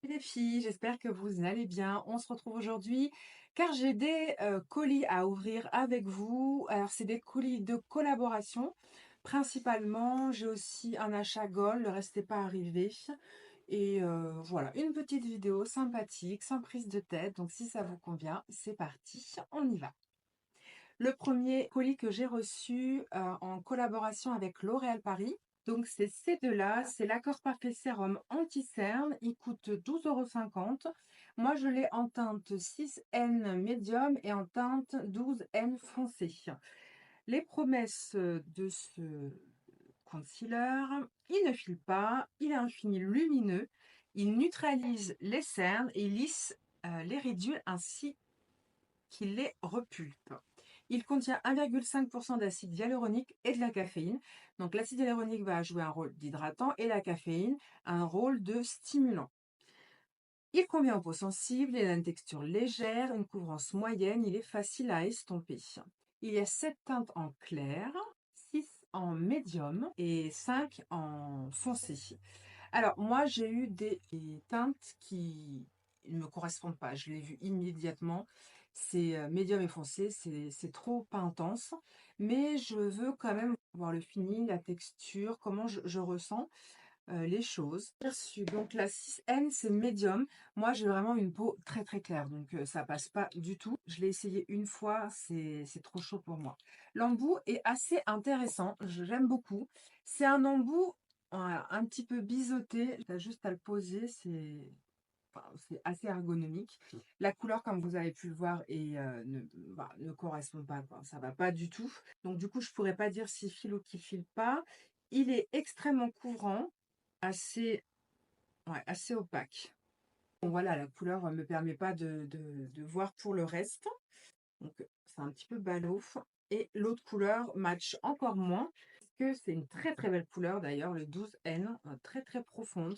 Les filles, j'espère que vous allez bien. On se retrouve aujourd'hui car j'ai des colis à ouvrir avec vous. Alors, c'est des colis de collaboration. Principalement, j'ai aussi un achat Gold, le reste n'est pas arrivé. Et voilà, une petite vidéo sympathique, sans prise de tête. Donc, si ça vous convient, c'est parti, on y va. Le premier colis que j'ai reçu en collaboration avec L'Oréal Paris. Donc, c'est ces deux-là. C'est l'Accord Parfait Sérum Anti-Cerne. Il coûte 12,50 €. Moi, je l'ai en teinte 6N médium et en teinte 12N foncé. Les promesses de ce concealer, il ne file pas, il a un fini lumineux, il neutralise les cernes et lisse les ridules ainsi qu'il les repulpe. Il contient 1,5 % d'acide hyaluronique et de la caféine. Donc l'acide hyaluronique va jouer un rôle d'hydratant et la caféine un rôle de stimulant. Il convient aux peaux sensibles, il a une texture légère, une couvrance moyenne, il est facile à estomper. Il y a 7 teintes en clair, 6 en médium et 5 en foncé. Alors moi j'ai eu des teintes qui ne me correspondent pas. Je l'ai vu immédiatement. C'est médium et foncé, c'est trop pas intense. Mais je veux quand même voir le fini, la texture, comment je ressens les choses. J'ai reçu donc la 6N, c'est médium. Moi j'ai vraiment une peau très très claire, donc ça passe pas du tout. Je l'ai essayé une fois, c'est trop chaud pour moi. L'embout est assez intéressant, j'aime beaucoup. C'est un embout un petit peu biseauté, tu as juste à le poser, c'est assez ergonomique. La couleur, comme vous avez pu le voir, ne correspond pas, quoi. Ça va pas du tout. Donc du coup, je pourrais pas dire s'il file ou qu'il file pas. Il est extrêmement couvrant, assez, ouais, assez opaque. Bon, voilà, la couleur me permet pas de voir pour le reste. Donc c'est un petit peu ballot. Et l'autre couleur match encore moins, parce que c'est une très très belle couleur d'ailleurs, le 12N, très très profonde,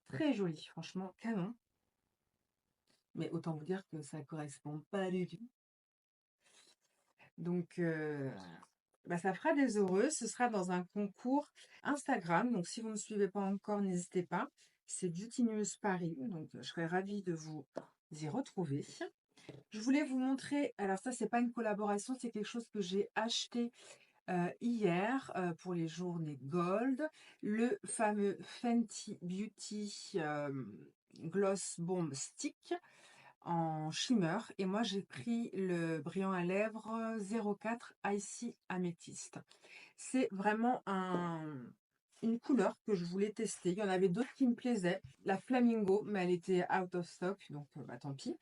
très jolie, franchement canon. Mais autant vous dire que ça correspond pas du tout. Donc, bah, ça fera des heureux. Ce sera dans un concours Instagram. Donc, si vous ne me suivez pas encore, n'hésitez pas. C'est Beauty News Paris. Donc, je serais ravie de vous y retrouver. Je voulais vous montrer, alors ça, c'est pas une collaboration, c'est quelque chose que j'ai acheté hier pour les journées Gold. Le fameux Fenty Beauty Gloss Bomb Stick en shimmer, et moi j'ai pris le brillant à lèvres 04 Icy Amethyst. C'est vraiment une couleur que je voulais tester. Il y en avait d'autres qui me plaisaient. La Flamingo, mais elle était out of stock, donc bah, tant pis.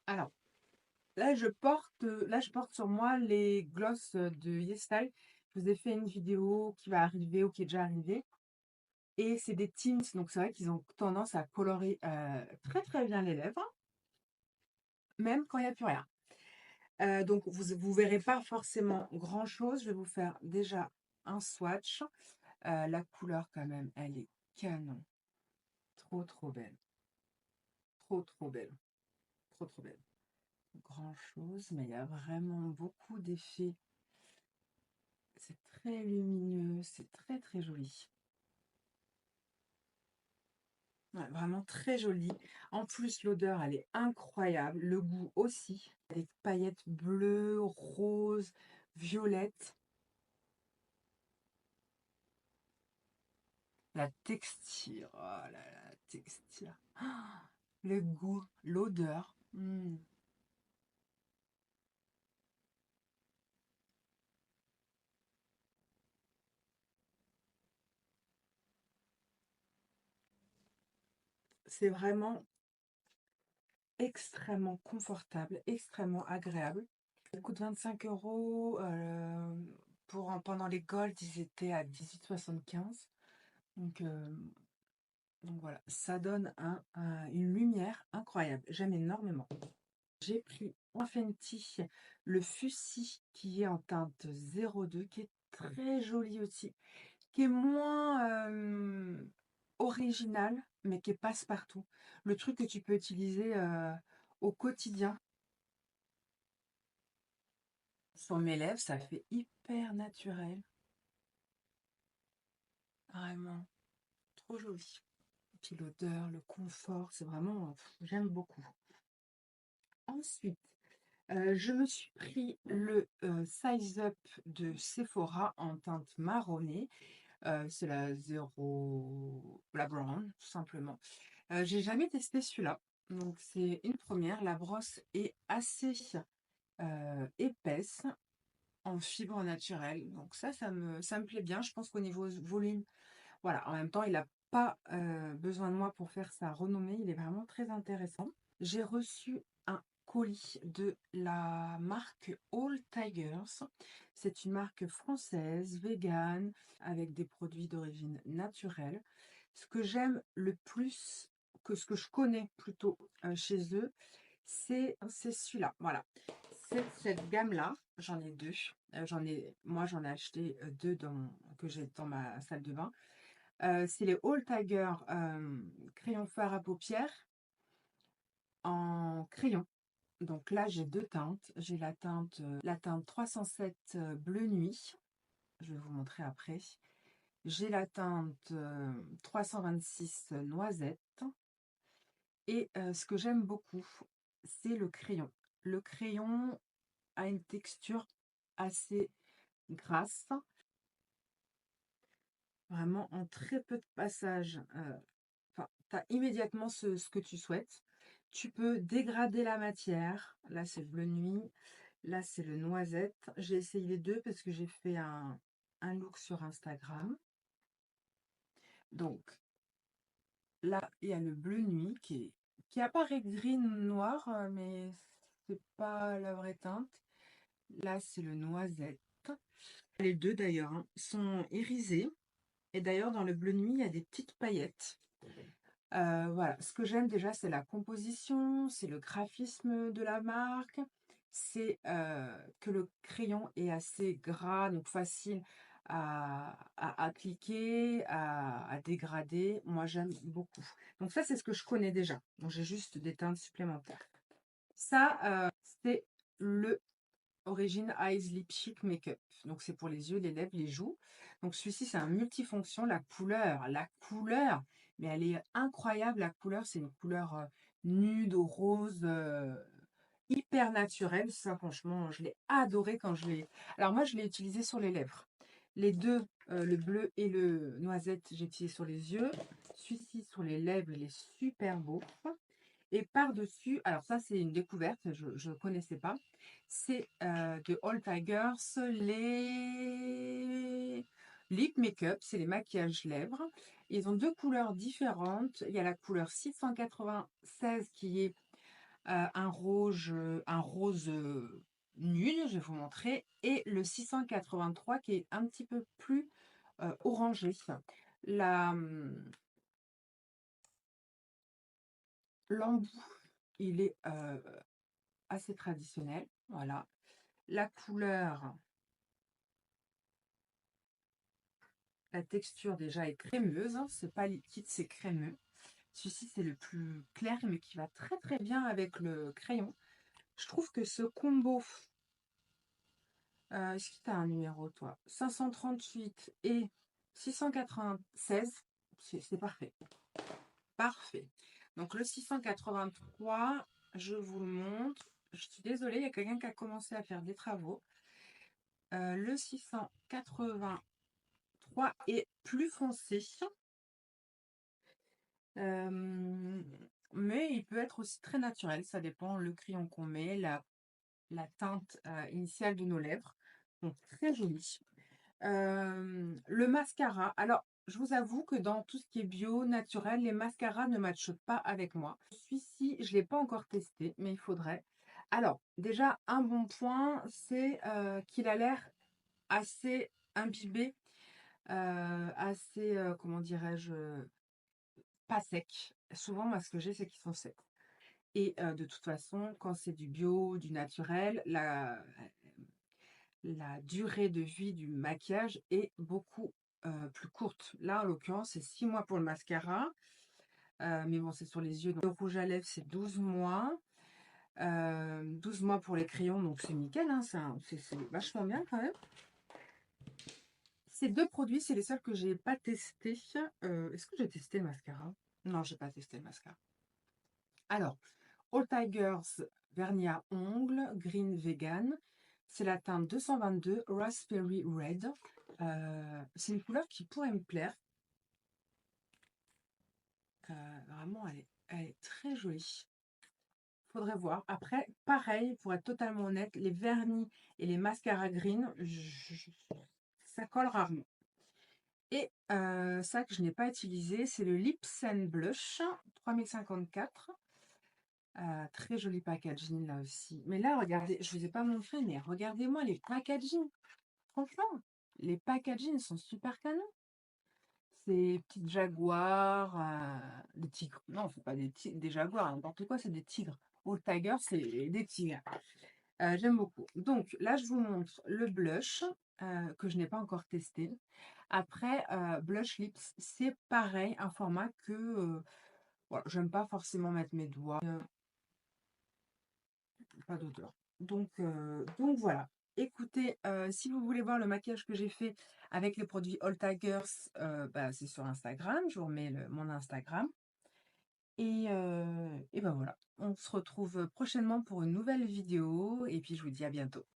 Alors, là je porte sur moi les gloss de YesStyle. Je vous ai fait une vidéo qui va arriver ou qui est déjà arrivée. Et c'est des tints, donc c'est vrai qu'ils ont tendance à colorer très très bien les lèvres, même quand il n'y a plus rien. Donc vous verrez pas forcément grand chose. Je vais vous faire déjà un swatch. La couleur quand même, elle est canon. Trop trop belle. Trop trop belle. Trop trop belle. Grand chose, mais il y a vraiment beaucoup d'effets. C'est très lumineux, c'est très très joli. Ouais, vraiment très joli. En plus, l'odeur, elle est incroyable. Le goût aussi. Des paillettes bleues, roses, violettes. La texture. Oh là là, la texture. Ah, le goût, l'odeur. C'est vraiment extrêmement confortable, extrêmement agréable. Ça coûte 25 €. Pendant les Gold, ils étaient à 18,75 €. Donc, donc voilà, ça donne une lumière incroyable. J'aime énormément. J'ai pris en Fenty le Fussy qui est en teinte 02, qui est très joli aussi, qui est moins original, mais qui est passe-partout. Le truc que tu peux utiliser au quotidien. Sur mes lèvres, ça fait hyper naturel. trop joli. Et puis l'odeur, le confort, c'est vraiment, j'aime beaucoup. Ensuite, je me suis pris le Size Up de Sephora en teinte marronnée. C'est la 0, la brown, tout simplement. J'ai jamais testé celui-là, donc c'est une première. La brosse est assez épaisse, en fibre naturelle. Donc ça me plaît bien. Je pense qu'au niveau volume, voilà, en même temps, il n'a pas besoin de moi pour faire sa renommée. Il est vraiment très intéressant. J'ai reçu un colis de la marque All Tigers. C'est une marque française, végane, avec des produits d'origine naturelle. Ce que j'aime le plus, que ce que je connais plutôt chez eux, c'est celui-là. Voilà. C'est cette gamme-là. J'en ai deux. J'en ai acheté deux que j'ai dans ma salle de bain. C'est les All Tiger crayons fard à paupières en crayon. Donc là, j'ai deux teintes. J'ai la teinte 307 bleu nuit. Je vais vous montrer après. J'ai la teinte 326 noisette. Et ce que j'aime beaucoup, c'est le crayon. Le crayon a une texture assez grasse. Vraiment, en très peu de passages, tu as immédiatement ce que tu souhaites. Tu peux dégrader la matière. Là, c'est le bleu nuit. Là, c'est le noisette. J'ai essayé les deux parce que j'ai fait un look sur Instagram. Donc, là, il y a le bleu nuit qui apparaît gris noir, mais c'est pas la vraie teinte. Là, c'est le noisette. Les deux, d'ailleurs, hein, sont irisés. Et d'ailleurs, dans le bleu nuit, il y a des petites paillettes. Voilà, ce que j'aime déjà, c'est la composition, c'est le graphisme de la marque, c'est que le crayon est assez gras, donc facile à appliquer, à dégrader. Moi, j'aime beaucoup. Donc ça, c'est ce que je connais déjà. Donc j'ai juste des teintes supplémentaires. Ça, c'est le Origin Eyes Lipstick Makeup. Donc c'est pour les yeux, les lèvres, les joues. Donc celui-ci, c'est un multifonction. La couleur, mais elle est incroyable. La couleur, c'est une couleur nude, au rose, hyper naturelle. Ça, franchement, je l'ai adoré quand je l'ai. Alors moi, je l'ai utilisé sur les lèvres. Les deux, le bleu et le noisette, j'ai utilisé sur les yeux. Celui-ci sur les lèvres, il est super beau. Et par-dessus, alors ça c'est une découverte, je ne connaissais pas, c'est de All Tigers, les lip make-up, c'est les maquillages lèvres. Ils ont deux couleurs différentes. Il y a la couleur 696 qui est un rose nude, je vais vous montrer, et le 683 qui est un petit peu plus orangé. La, L'embout, il est assez traditionnel. Voilà. La couleur, la texture déjà est crémeuse. Hein. C'est pas liquide, c'est crémeux. Celui-ci, c'est le plus clair, mais qui va très très bien avec le crayon. Je trouve que ce combo, est-ce que tu as un numéro, toi? 538 et 696, c'est parfait. Parfait. Donc le 683, je vous le montre. Je suis désolée, il y a quelqu'un qui a commencé à faire des travaux. Le 683 est plus foncé, mais il peut être aussi très naturel. Ça dépend le crayon qu'on met, la teinte initiale de nos lèvres. Donc très joli. Le mascara. Alors, je vous avoue que dans tout ce qui est bio, naturel, les mascaras ne matchent pas avec moi. Celui-ci, je ne l'ai pas encore testé, mais il faudrait. Alors, déjà, un bon point, c'est qu'il a l'air assez imbibé, assez, comment dirais-je, pas sec. Souvent, moi, ce que j'ai, c'est qu'ils sont secs. Et de toute façon, quand c'est du bio, du naturel, la durée de vie du maquillage est beaucoup plus courte. Là, en l'occurrence, c'est 6 mois pour le mascara. Mais bon, c'est sur les yeux. Donc, le rouge à lèvres, c'est 12 mois. 12 mois pour les crayons, donc c'est nickel. Hein, c'est vachement bien quand même. Ces 2 produits, c'est les seuls que j'ai pas testés. Est-ce que j'ai testé le mascara? Non, j'ai pas testé le mascara. Alors, All Tigers vernis à ongles, green vegan. C'est la teinte 222 Raspberry Red. C'est une couleur qui pourrait me plaire. Vraiment, elle est très jolie. Faudrait voir. Après, pareil, pour être totalement honnête, les vernis et les mascaras green, ça colle rarement. Et ça que je n'ai pas utilisé, c'est le Lips and Blush 3054. Très joli packaging là aussi. Mais là, regardez, je ne vous ai pas montré, mais regardez-moi les packaging. Franchement, les packaging sont super canons. Ces petites jaguars, des tigres. Non, c'est pas des jaguars, n'importe quoi, c'est des tigres. All Tiger, c'est des tigres. J'aime beaucoup. Donc là, je vous montre le blush que je n'ai pas encore testé. Après, blush lips, c'est pareil, un format que voilà, j'aime pas forcément mettre mes doigts. Pas d'odeur. Donc voilà. Écoutez, si vous voulez voir le maquillage que j'ai fait avec les produits All Tigers, bah, c'est sur Instagram. Je vous remets mon Instagram. Et ben voilà. On se retrouve prochainement pour une nouvelle vidéo. Et puis je vous dis à bientôt.